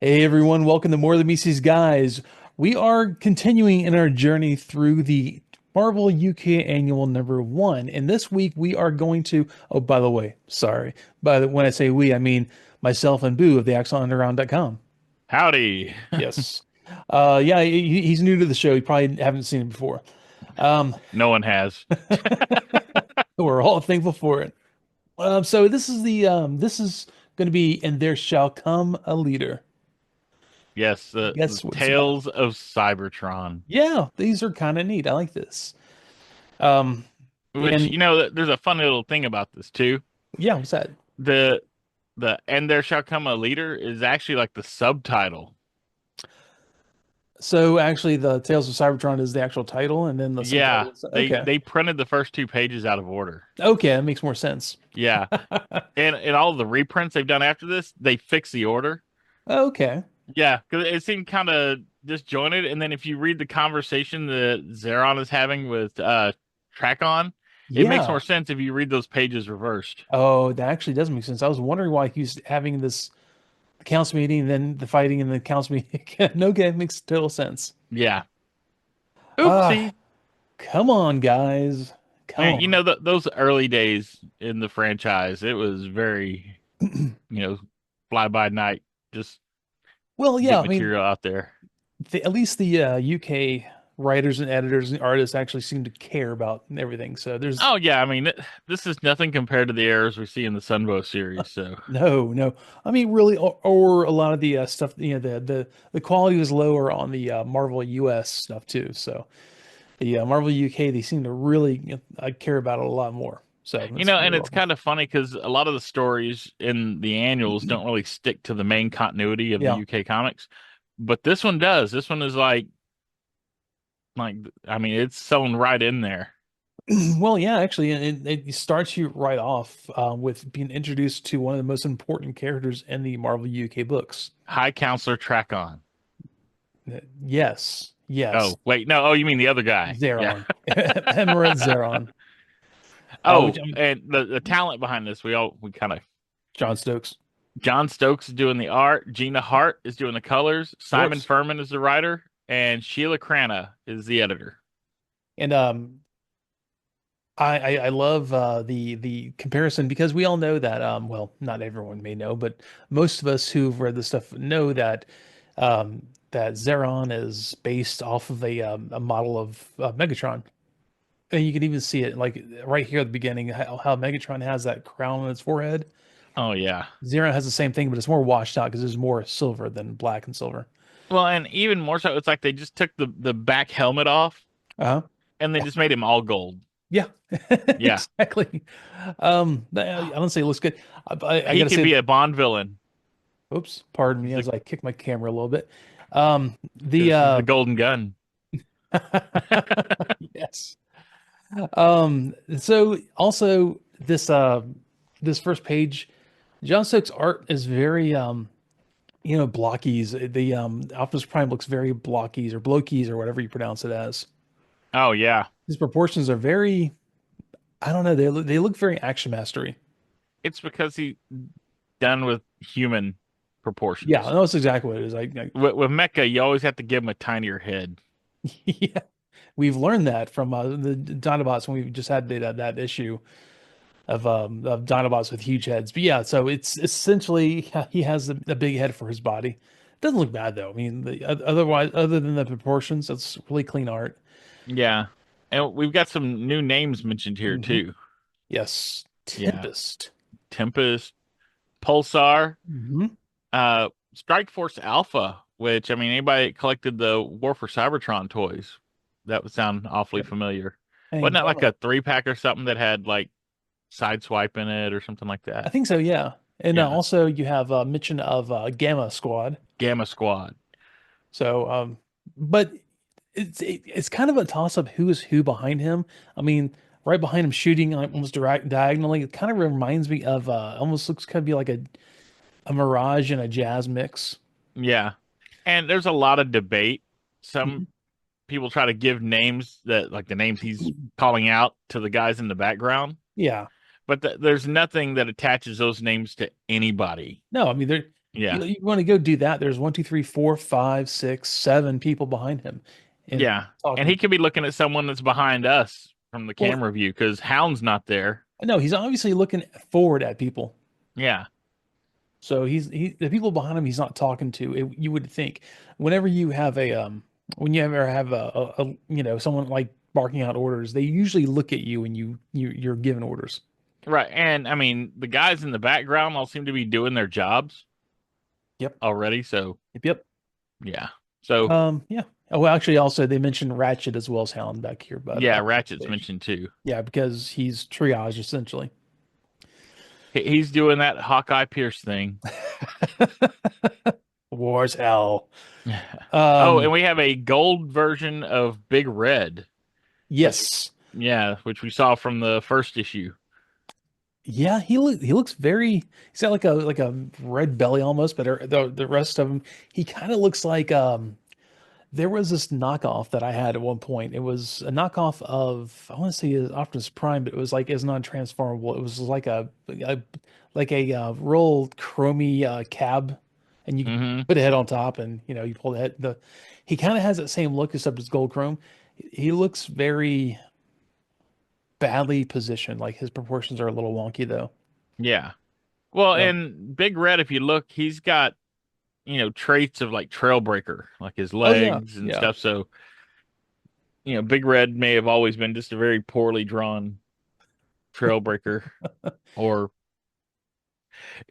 Hey everyone, welcome to Morethanmeetstheseguys. We are continuing in our journey through the Marvel UK Annual #1, and this week we are going to. Oh, by the way, sorry. When I say we, I mean myself and Boo of the AxonUnderground.com. Howdy. Yes. Yeah, he's new to the show. You probably haven't seen him before. Um, No one has. we're all thankful for it. So this is going to be "And There Shall Come a Leader." Yes, the Guess what it's about? Tales of Cybertron. Yeah, these are kind of neat. I like this. Um, Which, and there's a funny little thing about this too. yeah, what's that? The the And There Shall Come a Leader is actually like the subtitle. So actually, the Tales of Cybertron is the actual title, and then the Yeah, subtitle is they okay. they printed the first two pages out of order. Okay, that makes more sense. Yeah. And all the reprints they've done after this, they fix the order. Okay. Yeah, because it seemed kind of disjointed. And then if you read the conversation that Zeron is having with Tracon, it makes more Yeah. sense if you read those pages reversed. Oh, that actually does make sense. I was wondering why he's having this council meeting, and then the fighting in the council meeting. Okay, it makes total sense. Yeah. Ah, Oopsie. come on, guys. Come And on. those early days in the franchise, it was very, fly by night, just Well, yeah, get I mean, material out there. at least the UK writers and editors and artists actually seem to care about everything. So there's Oh yeah, I mean this is nothing compared to the errors we see in the Sunbow series. So no. I mean, really, or a lot of the stuff, the quality was lower on the Marvel US stuff too. So the Marvel UK, they seem to really care about it a lot more. So that's and really it's welcome. kind of funny because a lot of the stories in the annuals don't really stick to the main continuity of the Yeah. UK comics, but this one does. This one is like I mean it's sewn right in there. Well, yeah, actually, it starts you right off with being introduced to one of the most important characters in the Marvel UK books. High Counselor Track-On. Yes, yes, Oh, wait, no. Oh, you mean the other guy. Yeah. Zeron, Emerald Zeron, which Oh, and the talent behind this, we kind of John Stokes, John Stokes is doing the art, Gina Hart is doing the colors, of Simon course. Furman is the writer, and Sheila Crana is the editor. And I love the comparison because we all know that well, not everyone may know, but most of us who've read the stuff know that Zeron is based off of a model of Megatron. And you can even see it like right here at the beginning, how Megatron has that crown on its forehead. Oh yeah. Zero has the same thing, but it's more washed out because there's more silver than black and silver. Well, and even more so, it's like they just took the back helmet off Uh-huh. and they just made him all gold. Yeah, Yeah, exactly. I don't say it looks good. I he gotta could say, be a Bond villain. oops, pardon me The as I kick my camera a little bit. The this is the Golden Gun. yes. So also this first page, John Stokes' art is very blockies. The Optimus Prime looks very blockies or blokies or whatever you pronounce it as. Oh yeah, His proportions are very, I don't know, they look very action mastery. it's because he done with human Yeah, proportions. that's exactly what it is. With Mecha, you always have to give him a tinier head. Yeah, we've learned that from the Dinobots when we just had that issue of Dinobots with huge heads. But yeah, so it's essentially he has a big head for his body. Doesn't look bad though. I mean, otherwise, other than the proportions, it's really clean art. Yeah. And we've got some new names mentioned here Hmm. too. Yes, Yeah. Tempest. Tempest, Pulsar, Hmm. Strike Force Alpha, which I mean anybody that collected the War for Cybertron toys, that would sound awfully Yep. familiar. Wasn't And that like Gamma. a 3-pack or something that had like Sideswipe in it or something like I that? think so. Yeah. And Yeah. also you have a mention of Gamma Squad. Gamma Squad. So, but it's kind of a toss up who is who behind him. I mean, right behind him shooting like almost direct diagonally, it kind of reminds me of almost looks kind of be like a Mirage and a Jazz mix. Yeah. And there's a lot of debate. Mhm. Some people try to give names that like the names he's calling out to the guys in the background, Yeah. but there's nothing that attaches those names to anybody. No, I mean Yeah. You want to go do that. There's one, two, three, four, five, six, seven people behind him and Yeah. And he talking. could be looking at someone that's behind us from the Well, camera view because Hound's not there. no, he's obviously looking forward at people. Yeah. So the people behind him he's not talking to. You would think whenever you have when you ever have someone like barking out orders, they usually look at you and you're given orders. Right. And I mean, the guys in the background all seem to be doing their jobs Yep. already. So, Yep. yeah. So, Yeah. Oh, well, actually, also they mentioned Ratchet as well as Hound back here, but yeah, on Ratchet's stage. mentioned too. Yeah, because he's triage essentially. He's doing that Hawkeye Pierce thing. War's hell. Oh, and Um, we have a gold version of Big Red, which, yes. yeah, which we saw from the first issue. Yeah, he looks very. He's got like a red belly almost, but the rest of him, he kind of looks like there was this knockoff that I had at one point. It was a knockoff of I want to say is Optimus Prime, but it was like it's not transformable. It was like a real chromy cab, and you could Hmm. put a head on top, and you pull the head. He kind of has that same look except it's gold chrome. He looks very badly positioned. Like his proportions are a little wonky though. Yeah. Well, So, and Big Red, if you look, he's got, traits of like Trailbreaker, like his oh yeah, legs and yeah. stuff. So, Big Red may have always been just a very poorly drawn Trailbreaker. Or,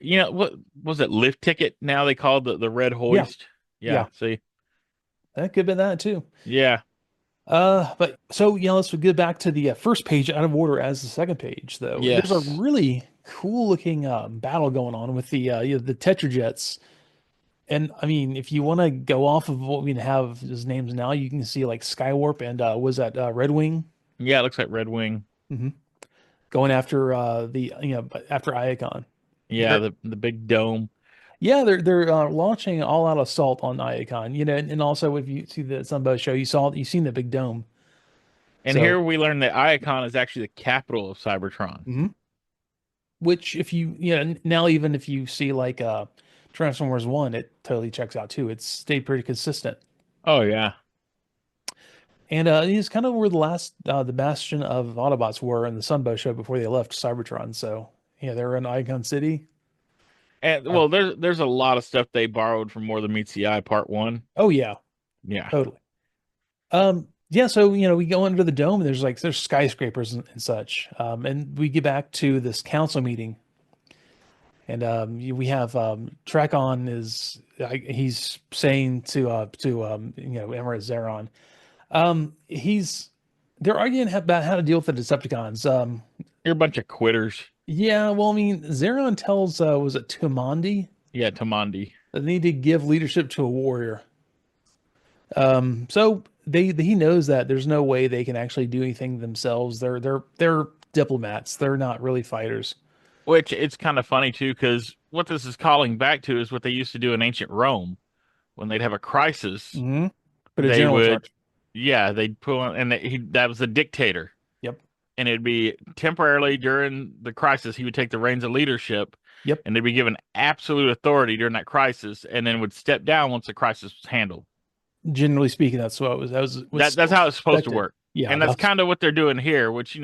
what was it? Lift Ticket now they call the Red Yeah, Hoist. Yeah. yeah. See? That could have been that too. Yeah. But so let's get back to the first page out of order as the second page, though. There's a Yes. really cool looking battle going on with the Tetrajets. And I mean, if you want to go off of what we have as names now, you can see like Skywarp and was that Red Wing Yeah, it looks like Red Wing. hmm going after the after Iacon. Yeah, They're the big dome. yeah, they're launching an all-out assault on Iacon. And also if you see the Sunbow show, you've seen the big dome. And So. here we learn that Iacon is actually the capital of Cybertron. Mhm. Which if now even if you see like Transformers 1, it totally checks out too. It's stayed pretty consistent. Oh yeah. And it's kind of where the bastion of Autobots were in the Sunbow show before they left Cybertron. So yeah, they were in Icon City. And Uh, well, there's a lot of stuff they borrowed from More Than Meets the Eye Part 1. oh yeah, Yeah. totally. Yeah, so we go under the dome and there's skyscrapers and such. And we get back to this council meeting. And we have Trakon he's saying to Emirates Zeron. He's they're arguing about how to deal with the Decepticons. You're a bunch of quitters. Yeah, well, I mean, Zeron tells was it Tumandi Yeah, Tamandi. that they need to give leadership to a warrior. So he knows that there's no way they can actually do anything themselves. They're diplomats. They're not really fighters. Which it's kind of funny too, because what this is calling back to is what they used to do in ancient Rome. When they'd have a crisis, Hmm. But a they general in would, charge. yeah, they'd pull on, and that was the dictator. Yep. And it'd be temporarily during the crisis, he would take the reins of leadership, Yep. and they'd be given absolute authority during that crisis, and then would step down once the crisis was handled. Generally speaking, that's what it was. That was That's how it's supposed to expected. work. Yeah, And that's that's kind of what they're doing here, which,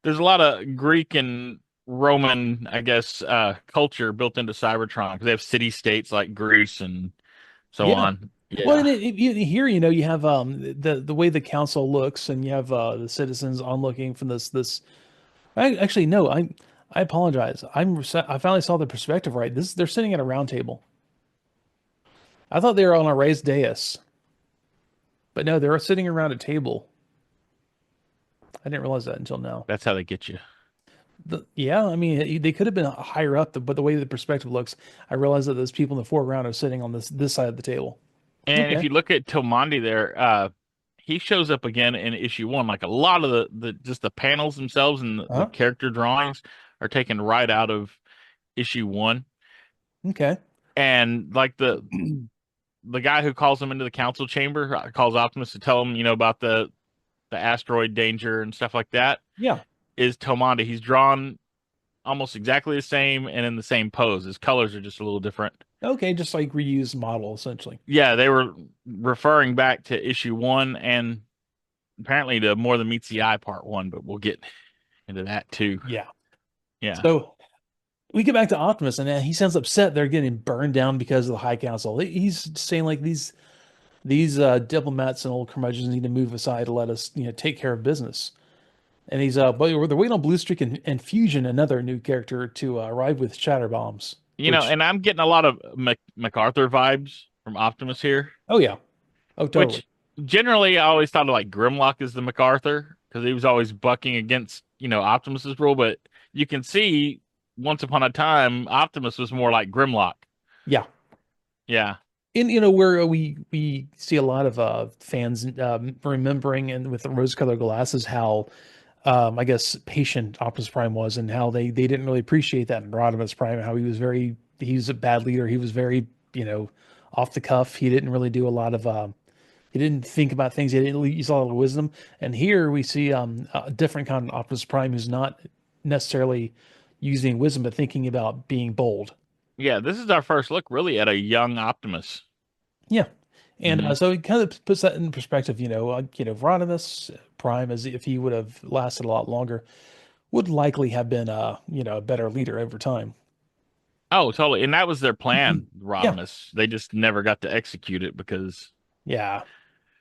there's a lot of Greek and Roman, I guess, culture built into Cybertron because they have city states like Greece and so yeah. on. Well, Yeah. and here, you have the way the council looks, and you have the citizens onlooking from this. Actually, no, I apologize. I finally saw the perspective right. They're sitting at a round table. I thought they were on a raised dais, but no, they're sitting around a table. I didn't realize that until now. That's how they get you. Yeah, I mean, they could have been higher up, but the way the perspective looks, I realized that those people in the foreground are sitting on this side of the table. And if Okay. you look at Tomandi there, he shows up again in issue 1. Like a lot of the just the panels themselves and the Huh? character drawings are taken right out of issue 1. Okay. And like the guy who calls him into the council chamber calls Optimus to tell him, about the asteroid danger and stuff like that Yeah. is Tomandi. He's drawn almost exactly the same and in the same pose. His colors are just a little different. Okay, just like reused model essentially. Yeah, they were referring back to issue one and apparently to More Than Meets the Eye part one, but we'll get into that too. Yeah. Yeah. So we get back to Optimus, and he sounds upset they're getting burned down because of the High Council. He's saying like these diplomats and old curmudgeons need to move aside to let us, take care of business. And but they're waiting on Blue Streak and Fusion, another new character, to arrive with shatter bombs. Which, And I'm getting a lot of MacArthur vibes from Optimus here, oh yeah, oh totally, which generally I always thought of like Grimlock as the MacArthur because he was always bucking against, Optimus's rule, but you can see once upon a time Optimus was more like Grimlock. yeah. Yeah. And where we see a lot of fans remembering and with the rose-colored glasses how I guess patient Optimus Prime was, and how they didn't really appreciate that in Optimus Prime, how he was a bad leader. He was very, off the cuff. He didn't really do a lot of he didn't think about things. He didn't use a lot of wisdom. And here we see a different kind of Optimus Prime who's not necessarily using wisdom, but thinking about being bold. Yeah, this is our first look really at a young Optimus. Yeah. And Hmm. so it kind of puts that in perspective, Rodimus Prime, as if he would have lasted a lot longer, would likely have been a better leader over time. Oh, totally. And that was their plan, Yeah. Rodimus. They just never got to execute it because, Yeah.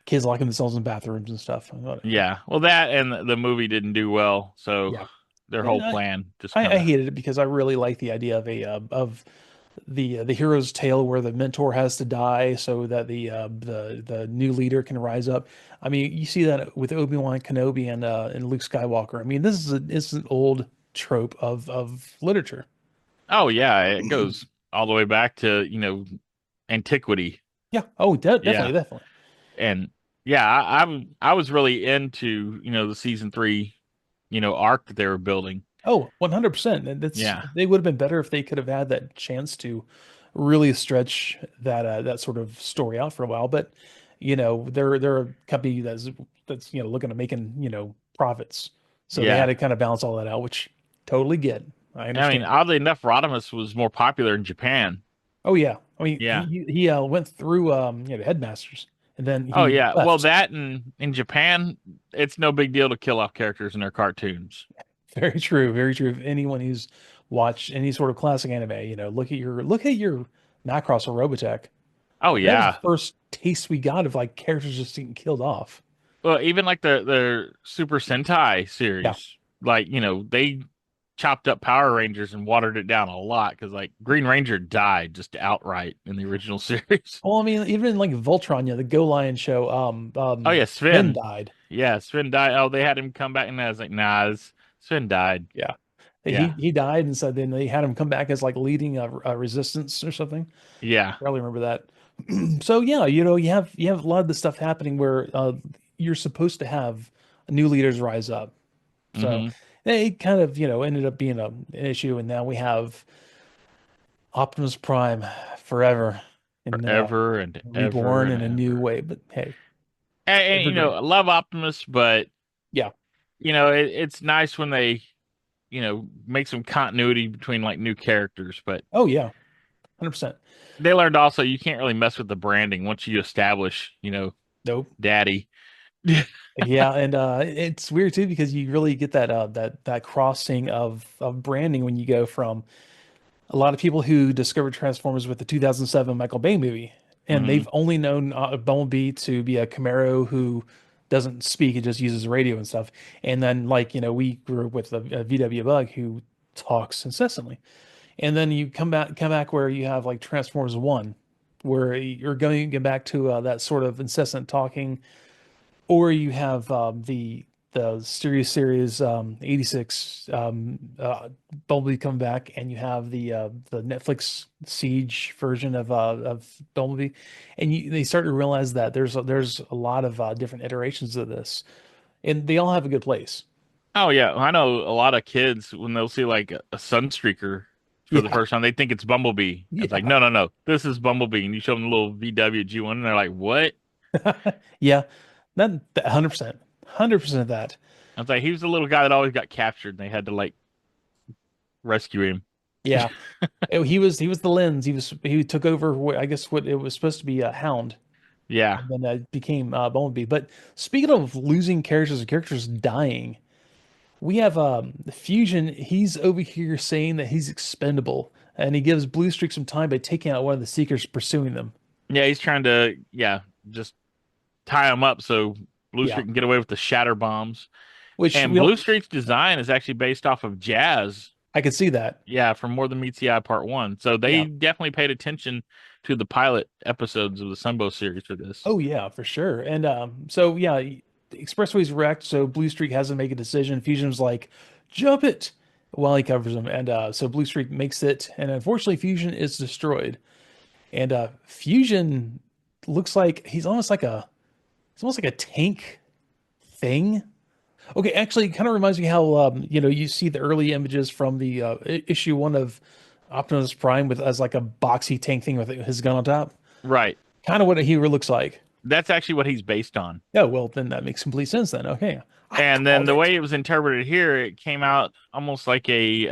Kids locking themselves in bathrooms and stuff. Whatever. yeah. Well, that and the movie didn't do well, so Yeah. their And whole plan just kind I of. hated it because I really like the idea of the hero's tale where the mentor has to die so that the new leader can rise up. I mean, you see that with Obi-Wan Kenobi and Luke Skywalker. I mean, it's an old trope of literature. Oh yeah, it goes all the way back to, antiquity. Yeah. Oh, Yeah. definitely, definitely. And yeah, I was really into, the season three, arc that they were building. Oh, 100%. And Yeah. they would have been better if they could have had that chance to really stretch that sort of story out for a while. But they're a company that's looking at making profits, so they had Yeah. to kind of balance all that out, which totally get. I I mean, understand. oddly enough, Rodimus was more popular in Japan. Oh yeah, I mean Yeah. he went through the headmasters, and then Oh he yeah. Well, left. that and in Japan, it's no big deal to kill off characters in their cartoons. Very true, very true. If anyone who's watched any sort of classic anime, look at your Macross or Robotech. Oh That was the yeah. first taste we got of like characters just getting killed off. Well, even like the Super Sentai Yeah. series, like, they chopped up Power Rangers and watered it down a lot because like Green Ranger died just outright in the original series. Well, I mean, even like Voltron, the Go Lion show, Oh yeah, Finn Sven. died. Yeah, Sven died. Oh, they had him come back, and I was like, nah, Sven died. Yeah. Yeah, He died, and so then they had him come back as like leading a resistance or something. yeah. Probably remember that. So yeah, you have a lot of the stuff happening where you're supposed to have new leaders rise up. So Hmm. it kind of ended up being an issue, and now we have Optimus Prime forever and Forever and ever reborn and in a new ever. way. But hey, And, evergreen. I love Optimus, but Yeah. it's nice when they, make some continuity between like new characters. But Oh yeah, 100%. they learned also you can't really mess with the branding once you establish, Nope. Daddy. Yeah, and it's weird too because you really get that crossing of branding when you go from a lot of people who discovered Transformers with the 2007 Michael Bay movie, and Hmm. they've only known Bumblebee to be a Camaro who doesn't speak; it just uses radio and stuff. And then, like we grew up with a VW Bug who talks incessantly. And then you come back where you have like Transformers One, where you're going to get back to that sort of incessant talking, or you have the series 86 Bumblebee come back, and you have the Netflix Siege version of Bumblebee, and they start to realize that there's a lot of different iterations of this, and they all have a good place. Oh yeah, I know a lot of kids when they'll see like a Sunstreaker for the Yeah, first time, they think it's Bumblebee. It's like, yeah, no, no, no, this is Bumblebee, and you show them the little VW G1, and they're like, what? yeah. That 100%, 100% of that. I was like, he was the little guy that always got captured, and they had to like rescue him. Yeah. He was the lens. He took over I guess what it was supposed to be a Hound, Yeah. and then became Bumblebee. But speaking of losing characters and characters dying, we have Fusion. He's over here saying that he's expendable, and he gives Blue Streak some time by taking out one of the Seekers pursuing them. Yeah, he's trying to, yeah, just tie him up so Blue Yeah, Streak can get away with the shatter bombs. which And we Blue don't. Streak's design is actually based off of Jazz. I could see that. Yeah, from More Than Meets the Eye Part 1. So Yeah. they definitely paid attention to the pilot episodes of the Sunbow series for this. Oh yeah, for sure. And so yeah, the expressway's wrecked, so Blue Streak has to make a decision. Fusion's like, jump it while he covers him. And so Blue Streak makes it, and unfortunately Fusion is destroyed. And Fusion looks like he's almost like a tank thing. Okay, actually, it kind of reminds me how you see the early images from the issue one of Optimus Prime with as like a boxy tank thing with his gun on top. Right. Kind of what a hero looks like. That's actually what he's based on. Oh, well, then that makes complete sense then. Okay. I And then called the it. way it was interpreted here, it came out almost like it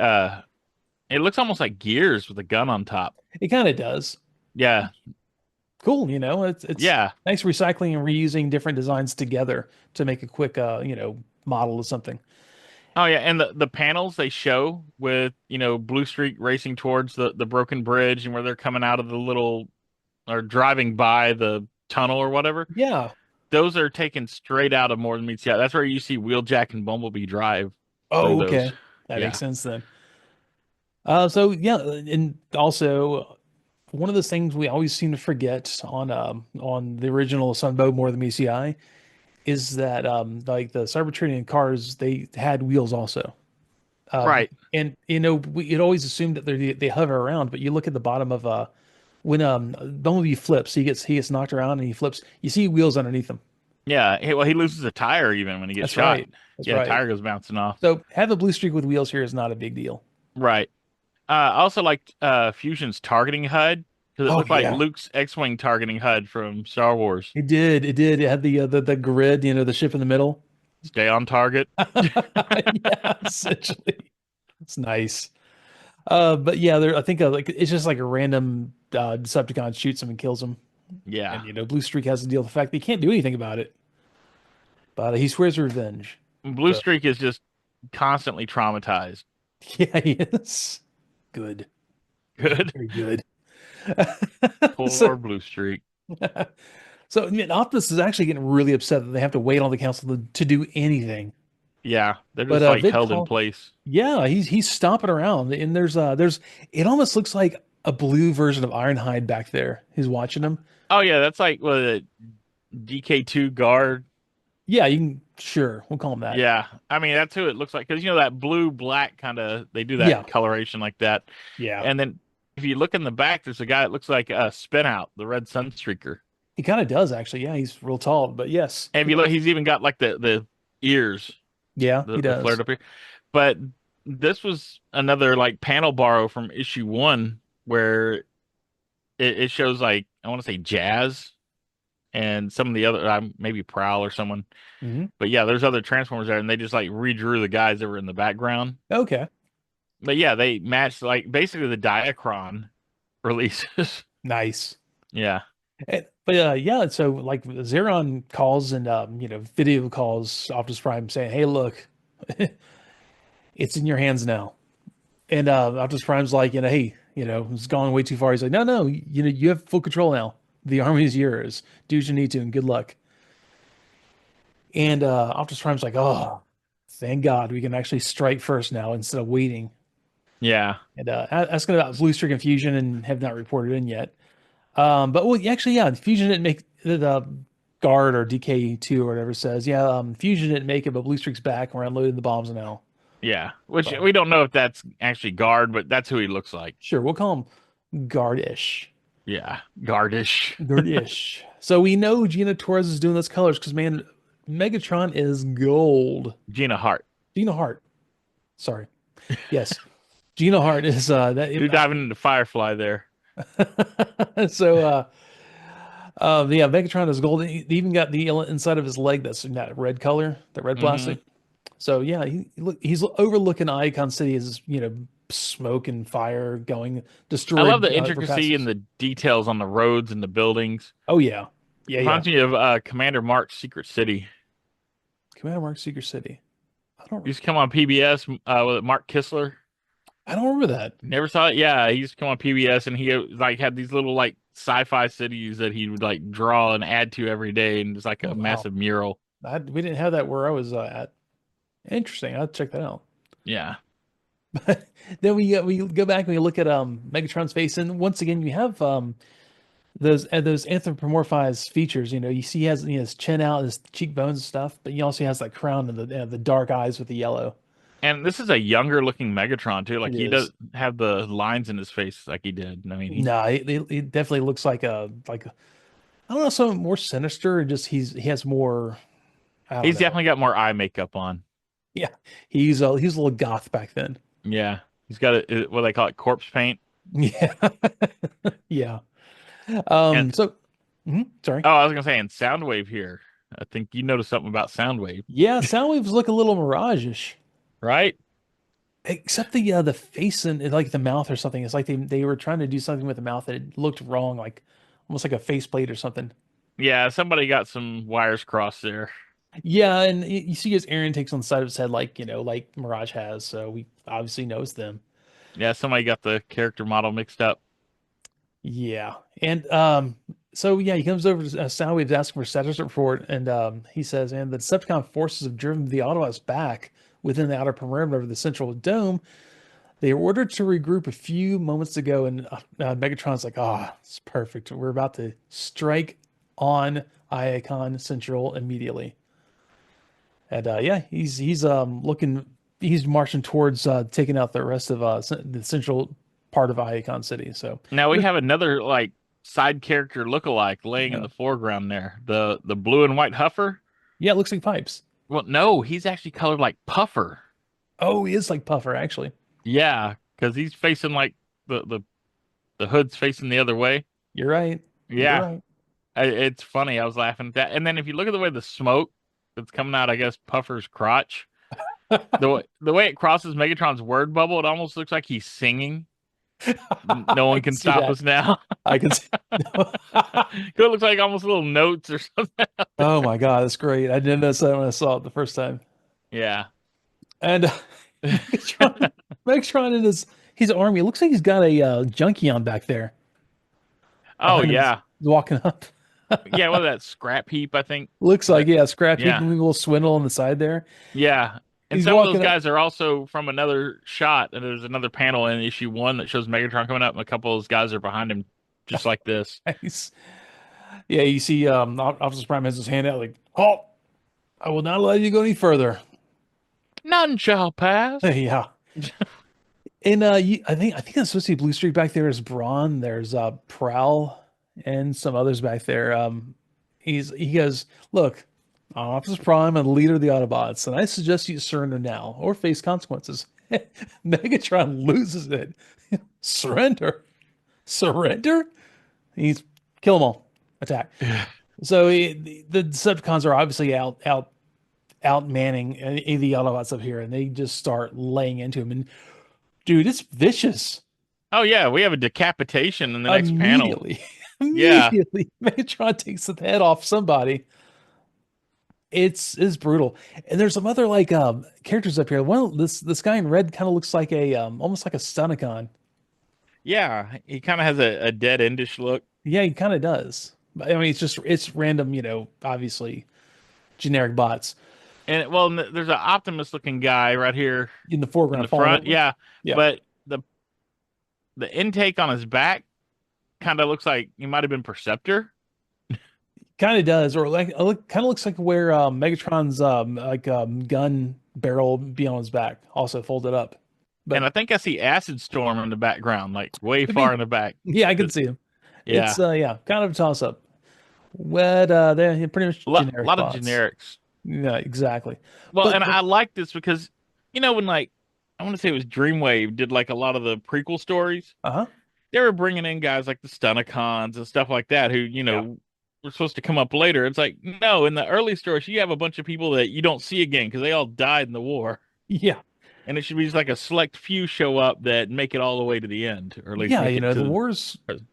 looks almost like Gears with a gun on top. It kind of does. Yeah. Cool, it's Yeah. nice recycling and reusing different designs together to make a quick model of something. Oh yeah, and the panels they show with, Blue Streak racing towards the broken bridge and where they're coming out of the little or driving by the tunnel or whatever. Yeah. Those are taken straight out of More Than Meets the Eye. That's where you see Wheeljack and Bumblebee drive through Oh, those. okay. That makes Yeah. sense then. So yeah, and also one of those things we always seem to forget on the original Sunbow More Than Meets the Eye is that like the Cybertronian cars they had wheels also. Right. And we had always assumed that they hover around, but you look at the bottom of when Bumblebee flips, he gets knocked around and he flips. You see wheels underneath him. Yeah. Well, he loses a tire even when he gets That's shot. right. That's Yeah, right. tire goes bouncing off. So have a blue streak with wheels here is not a big deal. Right. I also liked Fusion's targeting HUD because it Oh looked like yeah, Luke's X-wing targeting HUD from Star Wars. it did. It did. It had the grid, the ship in the middle. Stay on target. Yeah, essentially. It's nice. But yeah, I think like it's just like a random Decepticon shoots him and kills him, Yeah. and Blue Streak has to deal with the fact that he can't do anything about it. But he swears revenge. Blue So Streak is just constantly traumatized. yeah, he is good, Good. very good. Poor So Blue Streak. so I mean, Optimus is actually getting really upset that they have to wait on the council to do anything. Yeah, they're But just like Vic held in call, place. yeah, he's stomping around, and there's it almost looks like a blue version of Ironhide back there. He's watching him. Oh yeah, that's like what a DK2 guard. Yeah, you can sure we'll call him that. Yeah, I mean that's who it looks like because that blue black kind of they do Yeah, that coloration like that. yeah. And then if you look in the back, there's a guy that looks like a Spin Out, the Red Sunstreaker. He kind of does actually. Yeah, he's real tall, but yes, And if you look, he's even got like the ears, yeah, he the flared does. up here. But this was another like panel borrow from issue 1 where it shows like I want to say Jazz and some of the other maybe Prowl or someone. Hmm. But yeah, there's other Transformers there, and they just like redrew the guys that were in the background. Okay, But yeah, they matched like basically the Diachron releases. nice. Yeah, But yeah, so like Zeron calls and video calls Optimus Prime saying, "Hey, look, it's in your hands now." And Optimus Prime's like, hey, it's gone way too far. He's like, no, no, you have full control now. The army is yours. Do what you need to, and good luck. And Optimus Prime's like, oh, thank God we can actually strike first now instead of waiting. yeah, And asking about Blue Streak and Fusion and have not reported in yet. But well, actually, yeah, Fusion didn't make the guard or DK2 or whatever says, yeah, Fusion didn't make it, but Blue Streak's back and we're unloading the bombs now. yeah. Which So we don't know if that's actually Guard, but that's who he looks like. sure, we'll call him guard-ish. Yeah, Guardish. Good-ish. So we know Gina Torres is doing those colors because man, Megatron is gold. Gina Hart. Gina Hart. Sorry. Yes. Gina Hart is You're diving into Firefly there. so yeah, Megatron is gold. He even got the inside of his leg that's in that red color, that red Hmm. plastic. So yeah, he's overlooking Icon City as smoke and fire going, I love destroyed the intricacy and overpasses. the details on the roads and the buildings. Oh yeah, yeah, yeah. Reminds me of Commander Mark's Secret City. Commander Mark Secret City. Used to come on PBS with Mark Kistler. I don't remember that. Never saw it. Yeah, he used to come on PBS, and he like had these little like sci-fi cities that he would like draw and add to every day, and it's like Oh a wow, massive mural. we didn't have that where I was at. Interesting. I'll check that out. Yeah, But then we go back and we look at Megatron's face, and once again you have those anthropomorphized features. You know, you see he has chin out, his cheekbones and stuff, but he also has that crown and the dark eyes with the yellow. and this is a younger looking Megatron too. It Like he is. doesn't have the lines in his face like he did. I mean, No, he definitely looks like I don't know, something more sinister. Just he has more. I don't he's know. definitely got more eye makeup on. Yeah, he's a little goth back then. Yeah, he's got what they call it, corpse paint. Yeah, yeah. And So sorry. oh, I was gonna say, and Soundwave here. I think you noticed something about Soundwave, Yeah, Soundwaves look a little Mirage-ish. right? Except the face and like the mouth or something. It's like they were trying to do something with the mouth that it looked wrong, like almost like a faceplate or something. Yeah, somebody got some wires crossed there. Yeah, and you see his air intakes on the side of his head, like like Mirage has. So we obviously knows them. Yeah, somebody got the character model mixed up. Yeah, and so yeah, he comes over to Soundwave asking for status report, and he says, "And the Decepticon forces have driven the Autobots back within the outer perimeter of the central dome. They were ordered to regroup a few moments ago, and Megatron's like, ah, it's perfect. We're about to strike on IYKYK Central immediately." And yeah, he's marching towards taking out the rest of the central part of IYKYK City. So Now we have another like side character lookalike laying in yeah, the foreground there. The blue and white Huffer. yeah, it looks like pipes. Well, no, he's actually colored like Puffer. Oh, he is like Puffer actually. Yeah, because he's facing like the hood's facing the other way. You're right. You're Yeah, right. it's funny. I was laughing at that. And then if you look at the way the smoke that's coming out, I guess Puffer's crotch, the way it crosses Megatron's word bubble, it almost looks like he's singing. No I one can can see stop that. us now. I can see. 'Cause it looks like almost little notes or something. Oh my God, that's great. I didn't notice that when I saw it the first time. Yeah. And Megatron, Megatron in his army. It looks like he's got a junkie on back there Oh behind him. yeah. He's walking up. Yeah, what that scrap heap, I think. Looks like, That yeah, scrap heap yeah. and a little swindle on the side there. Yeah. And He's some of those walking up. guys are also from another shot. And there's another panel in issue one that shows Megatron coming up, and a couple of those guys are behind him just like this. Nice. Yeah, you see Optimus Prime has his hand out like, halt! I will not allow you to go any further. None shall pass. Yeah. And I think that's supposed to be Blue Streak back there is Brawn. There's Prowl and some others back there. He goes, look, I'm Optimus Prime and the leader of the Autobots, and I suggest you surrender now or face consequences. Megatron loses it. Surrender. Surrender? He's kill them all. Attack. So the Decepticons are obviously out manning the Autobots up here, and they just start laying into him. And dude, it's vicious. Oh yeah, we have a decapitation in the next panel. Immediately, Yeah. immediately, Megatron takes the head off somebody. It's brutal. And there's some other like characters up here. One this guy in red kind of looks like a almost like a Stunticon. Yeah. He kind of has a dead endish look. Yeah, he kind of does. I mean, it's random, obviously generic bots And well, there's an Optimus looking guy right here in the in foreground the falling front. over. Yeah. Yeah, But the intake on his back kind of looks like he might have been Perceptor. kind of does, or like kind of looks like where Megatron's gun barrel be on his back, also folded up. And I But think I see Acid Storm in the background, like way could far be, in the back. yeah, I can But see him. yeah, It's yeah, kind of a toss up. But they're pretty much a generic lot of bots. generics. Yeah, exactly. Well, and But I like this because when like I want to say it was Dreamwave did like a lot of the prequel stories. uh-huh. They were bringing in guys like the Stunticons and stuff like that who Yeah. were supposed to come up later. It's like no, in the early stories you have a bunch of people that you don't see again because they all died in the war. Yeah. and it should be just like a select few show up that make it all the way to the end, or at least Yeah, make you it know, the to wars. the.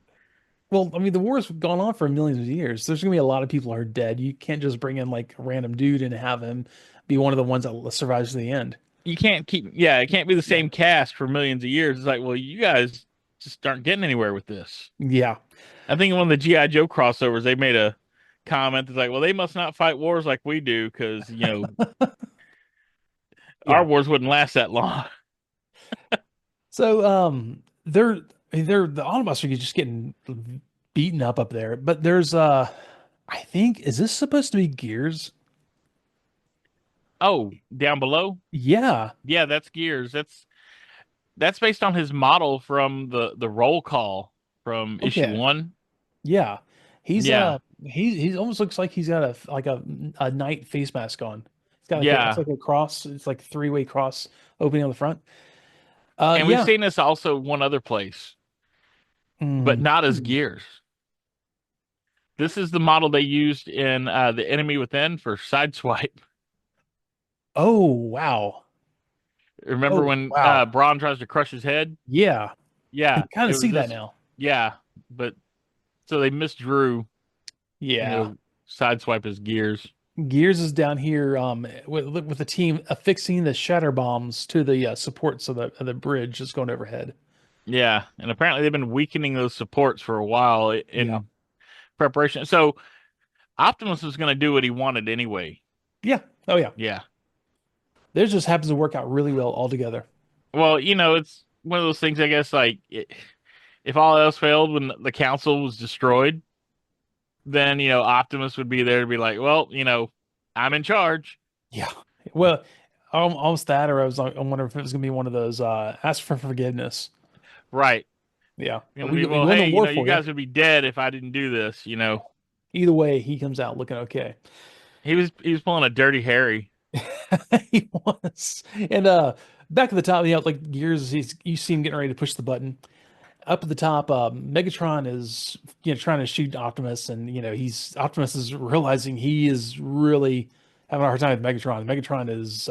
Well, I mean, the war's gone on for millions of years. There's gonna be a lot of people who are dead. You can't just bring in like a random dude and have him be one of the ones that survives to the end. You can't keep, yeah, it can't be the Yeah. same cast for millions of years. It's like, well, you guys just aren't getting anywhere with this. Yeah. I think in one of the GI Joe crossovers, they made a comment that's like, well, they must not fight wars like we do because our Yeah. wars wouldn't last that long. So they're the Autobots are just getting beaten up there. But there's I think, is this supposed to be Gears? Oh, down below, Yeah. yeah, that's Gears. That's based on his model from the roll call from issue Okay. one. Yeah. He's Yeah, he almost looks like he's got a knight face mask on. He's got like it's yeah, like a cross, it's like three-way cross opening on the front. and we've Yeah. seen this also one other place, but Mm. not as Gears. This is the model they used in the Enemy Within for Sideswipe. Oh, wow. Remember Oh, when wow. Braun tries to crush his head? Yeah. I Yeah, can kind it of was see that this. now. Yeah, but so they misdrew, Yeah. Sideswipe as Gears. Gears is down here with the team affixing the shatter bombs to the supports of the bridge that's going overhead. Yeah, and apparently they've been weakening those supports for a while Yeah. in preparation. So Optimus was going to do what he wanted anyway. Yeah. Oh yeah. Yeah. Theirs just happens to work out really well altogether. Well, it's one of those things, I guess, like if all else failed when the council was destroyed, then, Optimus would be there to be like, well, I'm in charge. Yeah. Well, almost that, or I was like, I wonder if it was gonna be one of those ask for forgiveness. Right. Yeah. Going to be, We well, won the hey, war you for you. guys would be dead if I didn't do this. Either way, he comes out looking okay. He was pulling a dirty Harry. He was. And back at the top, like Gears, you see him getting ready to push the button. Up at the top, Megatron is trying to shoot Optimus, and he's Optimus is realizing he is really having a hard time with Megatron. Megatron is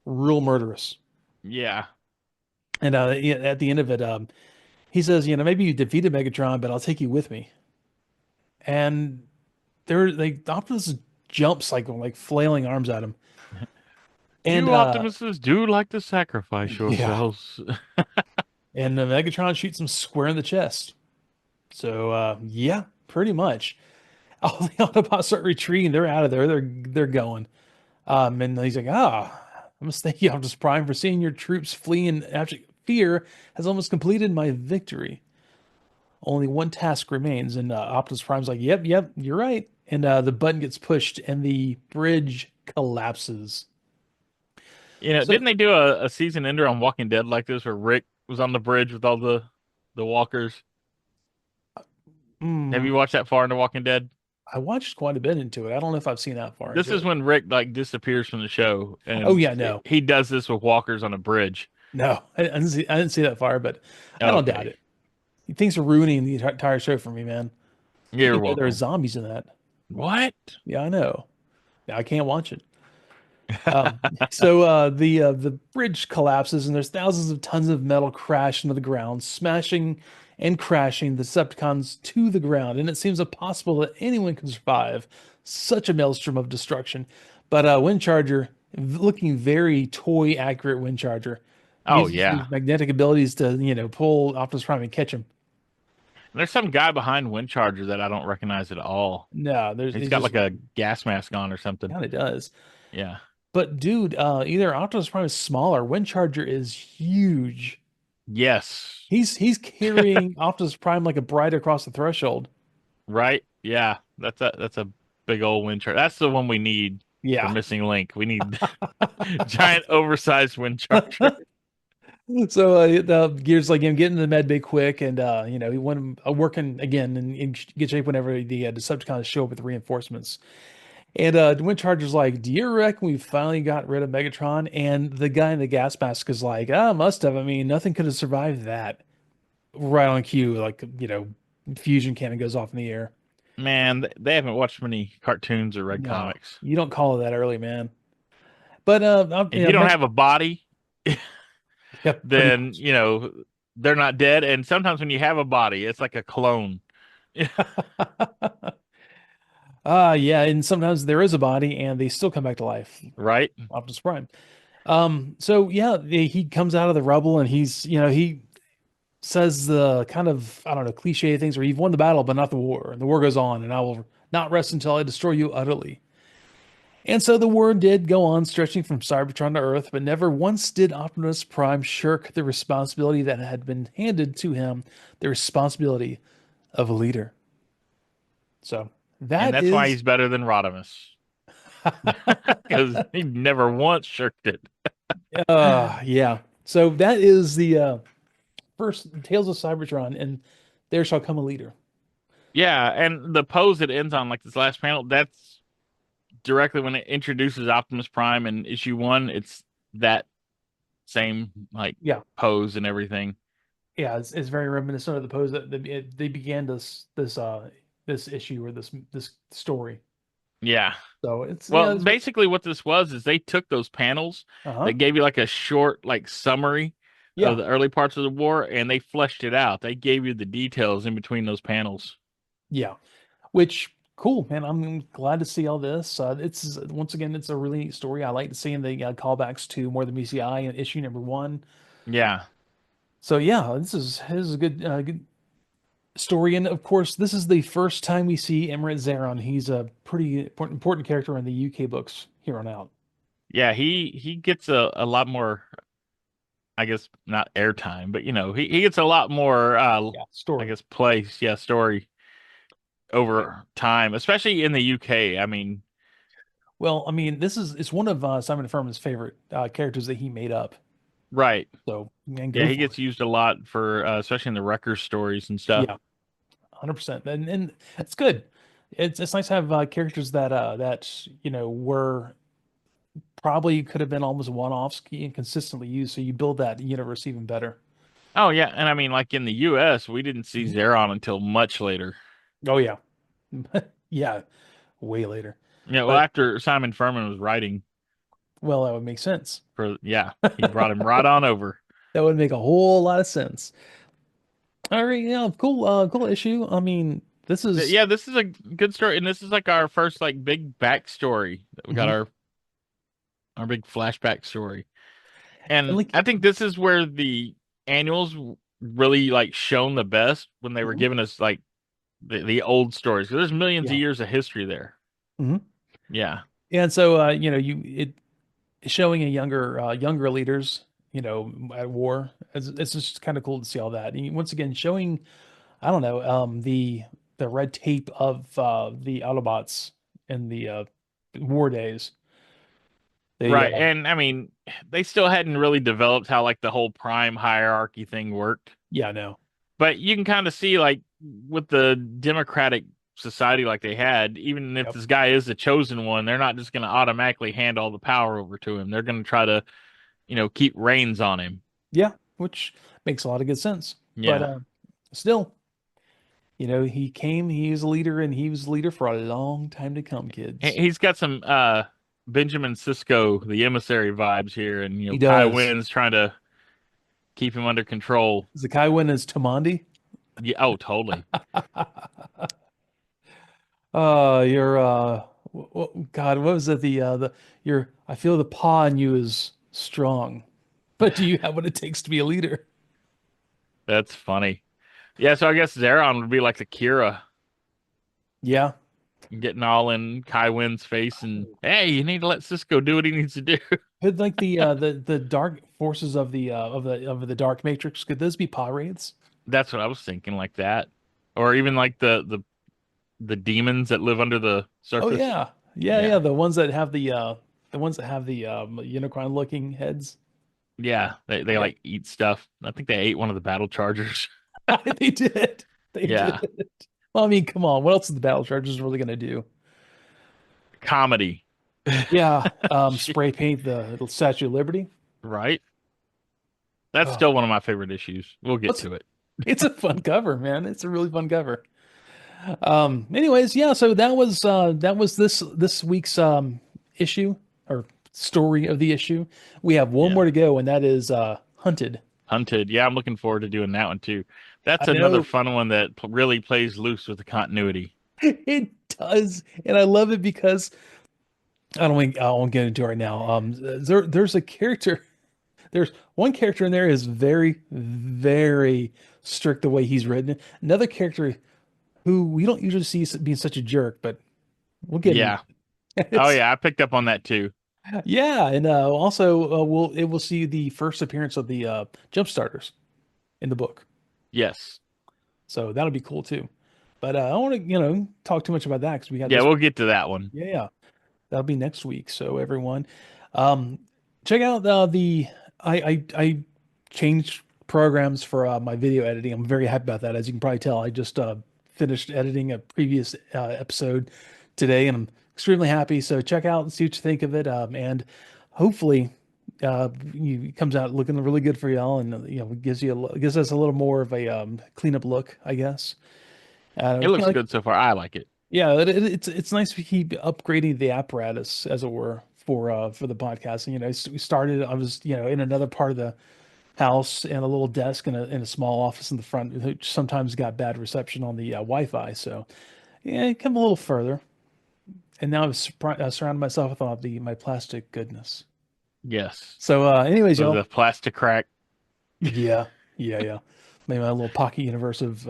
real murderous, Yeah. and at the end of it, he says, maybe you defeated Megatron, but I'll take you with me. And Optimus jumps like flailing arms at him, and You Optimuses do like to sacrifice yeah, yourselves. and Megatron shoots him square in the chest. So yeah, pretty much. All the Autobots start retreating. They're out of there. They're going. And he's like, I must thank you, Optimus Prime, for seeing your troops flee in abject fear has almost completed my victory. Only one task remains. And Optimus Prime's like, yep, you're right. And the button gets pushed and the bridge collapses. So, Didn't they do a season ender on Walking Dead like this where Rick was on the bridge with all the walkers? Have mm, you watched that far into Walking Dead? I watched quite a bit into it. I don't know if I've seen that far This into is it. when Rick like disappears from the show, Oh and yeah, no, he does this with walkers on a bridge. no, I didn't see that far, but I don't doubt Okay, it. Things are ruining the entire show for me, man. I you're didn't know there are welcome. zombies in that. What? Yeah, I know. Now I can't watch it. Um, so the bridge collapses and there's thousands of tons of metal crash into the ground, smashing and crashing the Decepticons to the ground. And it seems impossible that anyone can survive such a maelstrom of destruction. But Windcharger, looking very toy accurate Windcharger, Oh uses yeah. his magnetic abilities to pull Optimus Prime and catch him. There's some guy behind Windcharger that I don't recognize at all. No, He's he's got just like a gas mask on or something. kind of does. Yeah. But dude, either Optimus Prime is smaller, Windcharger is huge. Yes. He's carrying Optimus Prime like a bride across the threshold. Right? Yeah. That's a big old Windcharger. That's the one we need for Yeah. missing link. We need giant oversized Windcharger. So the Gears like him getting to the med bay quick, and he went working again and in good shape whenever the Decepticons show up with reinforcements. And Windcharger's like, "Do you reckon we finally got rid of Megatron?" And the guy in the gas mask is like, "Ah, must have. I mean, nothing could have survived that." Right on cue, like fusion cannon goes off in the air. Man, they haven't watched many cartoons or read No, comics. you don't call it that early, man. But If you don't have a body, Yep, pretty then much. they're not dead. And sometimes when you have a body, it's like a clone. Yeah, and sometimes there is a body and they still come back to life. Right? Optimus Prime. So yeah, he comes out of the rubble and he says the kind of, I don't know, cliche things where you've won the battle, but not the war. And the war goes on, and I will not rest until I destroy you utterly. And so the war did go on, stretching from Cybertron to Earth, but never once did Optimus Prime shirk the responsibility that had been handed to him, the responsibility of a leader. So And that that's why is, he's better than Rodimus. Because he never once shirked it. yeah. So that is the first Tales of Cybertron, and there shall come a leader. Yeah, and the pose it ends on, like this last panel, that's directly when it introduces Optimus Prime in issue one. It's that same like Yeah, pose and everything. yeah. It's very reminiscent of the pose that they began this issue or this story. Yeah. So it's Well, yeah, it's basically what this was is they took those panels uh-huh. that gave you like a short like summary of Yeah, the early parts of the war and they fleshed it out. They gave you the details in between those panels. yeah. Which cool, man. I'm glad to see all this. It's once again, it's a really neat story. I like seeing the callbacks to More Than Meets the Eye in issue number one. Yeah. So yeah, this is a good story, and of course, this is the first time we see Emerald Zeron. He's a pretty important character in the UK books here on out. Yeah, he gets a lot more, I guess not airtime, but he gets a lot more Yeah, I story. guess place, yeah, story over time, especially in the UK. I mean, Well, I mean, this is it's one of Simon Furman's favorite characters that he made up. right. So man, Yeah, go he for gets it. used a lot for especially in the Wrecker stories and stuff. Yeah, 100%. And it's good. It's nice to have characters that were probably could have been almost one-offs and consistently used. So you build that universe even better. Oh yeah, and I mean like in the US, we didn't see Mhm. Zeron until much later. Oh yeah, yeah, way later. Yeah, well But after Simon Furman was writing well, that would make sense. for yeah, he brought him right on over. That would make a whole lot of sense. All right, yeah, cool, cool issue. I mean, this is Yeah, this is a good story, and this is like our first like big backstory. We got mhm. our big flashback story, And and like, I think this is where the annuals really like shown the best when they were mhm, giving us like the old stories. 'Cause there's millions of yeah, years of history there. mhm. Yeah, And so you showing a younger leaders, at war. It's just kind of cool to see all that. And once again, showing I don't know the red tape of the Autobots in the war days. They right. And I mean, they still hadn't really developed how like the whole prime hierarchy thing worked. yeah, no, But you can kind of see like with the democratic society like they had, even if yep, this guy is the chosen one, they're not just going to automatically hand all the power over to him. They're going to try to, keep reins on him. yeah, which makes a lot of good sense. But Yeah. still, he was a leader, and he was a leader for a long time to come, kids. He's got some Benjamin Sisko, the emissary vibes here, and He Kai does. Wynn's trying to keep him under control. Zakai win as Tamandi. Yeah, oh, totally. You're God, what was it? The your I feel the paw in you is strong, but do you have what it takes to be a leader? That's funny. Yeah, so I guess Zeron would be like the Kira, Yeah, getting all in Kai Wynn's face and hey, you need to let Cisco do what he needs to do. could like the dark forces of the dark matrix, could those be paw raids? That's what I was thinking, like that, or even like the demons that live under the Oh surface. yeah, yeah, Yeah, yeah. The ones that have the Unicron looking heads. yeah, they Yep, like eat stuff. I think they ate one of the battle chargers. they did. They Yeah, did. Well, I mean, come on. What else is the battle chargers really gonna do? comedy. Yeah, Shit, spray paint the Statue of Liberty. right? That's Oh, still one of my favorite issues. We'll get what's to it. it's a fun cover, man. It's a really fun cover. Anyways, yeah, so that was this week's issue or story of the issue. We have one Yeah. more to go, and that is Hunted. Hunted. Yeah, I'm looking forward to doing that one too. I That's another know fun one that really plays loose with the continuity. it does, and I love it because I won't get into it right now. There's a character. There's one character in there is very, very strict the way he's written. Another character who we don't usually see being such a jerk, but we'll get into Yeah. it. Oh It's, yeah, I picked up on that too. yeah, and also we'll see the first appearance of the jump starters in the book, Yes. so that'll be cool too. But I don't want to talk too much about that because we got Yeah, this. we'll get to that one. Yeah, yeah. That'll be next week. So everyone, um, check out I changed programs for my video editing. I'm very happy about that. As you can probably tell, I just finished editing a previous episode today, and I'm extremely happy. So check out and see what you think of it. And hopefully, it comes out looking really good for y'all, and gives us a little more of a cleanup look, I guess. It Kind of looks like good so far. I like it. yeah, it's nice to keep upgrading the apparatus, as it were, for the podcast. And, we started. I was in another part of the house and a little desk in a small office in the front, which sometimes got bad reception on the Wi-Fi. So yeah, come a little further, and now I've surrounded myself with all my plastic goodness. Yes. So, anyways, With y'all, the plastic crack. yeah, yeah, yeah. Maybe my little pocket universe of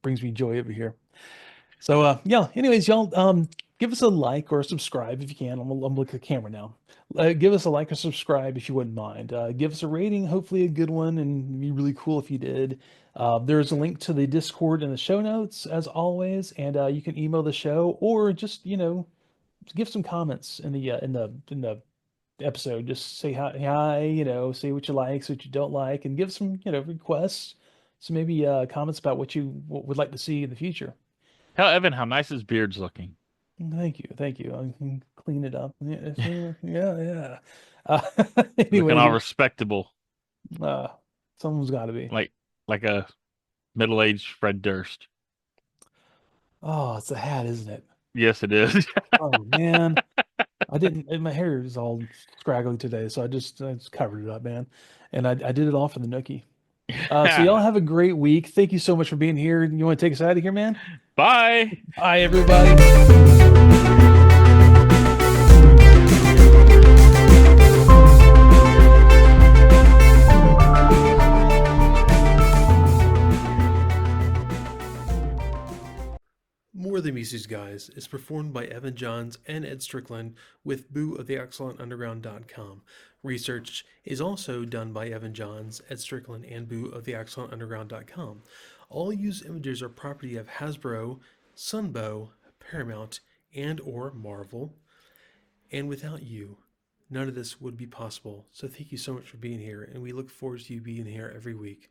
brings me joy over here. So yeah, anyways, y'all give us a like or a subscribe if you can. I'm looking at the camera now. Give us a like or subscribe if you wouldn't mind. Give us a rating, hopefully a good one, and it'd be really cool if you did. There's a link to the Discord in the show notes as always, and you can email the show or just give some comments in the episode. Just say hi, say what you like, say what you don't like, and give some requests. So maybe comments about what you would like to see in the future. Tell Evan how nice his beard's looking. Thank you, thank you. I can clean it up. Yeah, yeah, yeah. Looking all Anyways, respectable, uh, someone's got to be. like a middle-aged Fred Durst. Oh, it's a hat, isn't it? Yes, it is. Oh man, I didn't. My hair is all scraggly today, so I just covered it up, man. And I did it all for the nookie. So y'all have a great week. Thank you so much for being here. You want to take us out of here, man? Bye. Bye, everybody. More Than Music Guys is performed by Evan Johns and Ed Strickland with Boo of the Excellent Underground.com. Research is also done by Evan Johns, Ed Strickland, and Boo of the Excellent Underground.com. All used images are property of Hasbro, Sunbow, Paramount, and or Marvel. And without you, none of this would be possible. So thank you so much for being here, and we look forward to you being here every week.